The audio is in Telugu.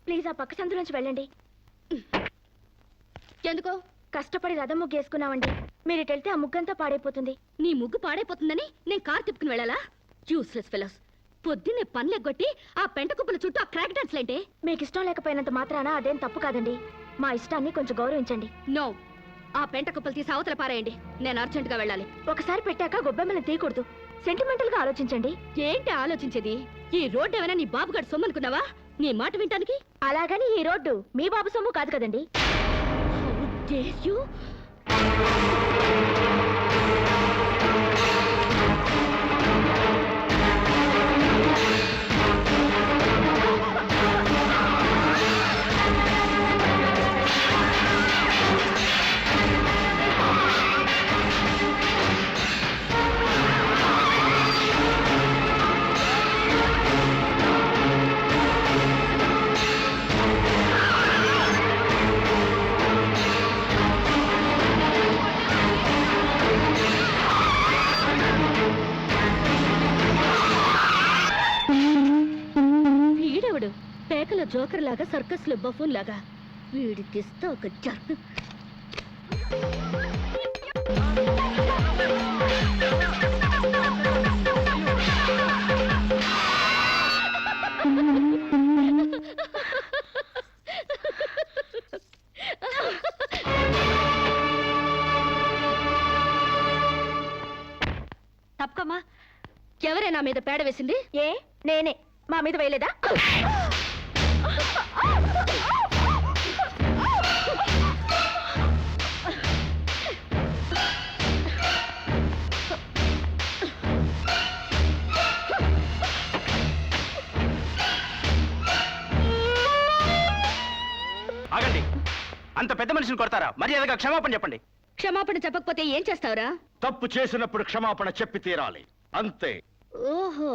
ప్లీజ్ ఆ పక్క సందులోంచి వెళ్ళండి. ఎందుకో? కష్టపడి రథం ముగ్గు వేసుకున్నామండి. మీరు ఇటు వెళ్తే ఆ ముగ్గంతా పాడైపోతుంది. నీ ముగ్గు పాడైపోతుందని నేను కారు తిప్పుకుని వెళ్ళాలా? Useless fellows. పొద్దున్నే పనులెగ్గొట్టి ఆ పెంట కుప్పల చుట్టూ ఆ క్రాక్ డాన్స్లేంటే? మీకు ఇష్టం లేకపోయినంత మాత్రాన అదేం తప్పు కాదండి. మా ఇష్టాన్ని కొంచెం గౌరవించండి. నో, ఆ పెంట కుప్పలు తీసి అవతల పారేయండి. నేను అర్జెంటుగా వెళ్ళాలి. ఒకసారి పెట్టాక గొబ్బెమ్మని తీయకూడదు. సెంటిమెంటల్ గా ఆలోచించండి. ఏంటి ఆలోచించేది? ఈ రోడ్డు ఏమైనా నీ బాబుగాడు సొమ్మనుకున్నావా? నీ మాట వింటానికి? అలాగని ఈ రోడ్డు మీ బాబు సొమ్ము కాదు కదండి. వీడెవడు? పేకల జోకర్ లాగా, సర్కస్ లో బఫూన్ లాగా. వీడికిస్తా ఒక జర్ను. తప్పకమ్మా. ఎవరైనా మీద పేడ వేసింది? ఏ నేనే. మా మీద వేయలేదా? ఆగండి. అంత పెద్ద మనిషిని కొడతారా? మర్యాదగా క్షమాపణ చెప్పండి. క్షమాపణ చెప్పకపోతే ఏం చేస్తావురా? తప్పు చేసినప్పుడు క్షమాపణ చెప్పి తీరాలి, అంతే. ఓహో.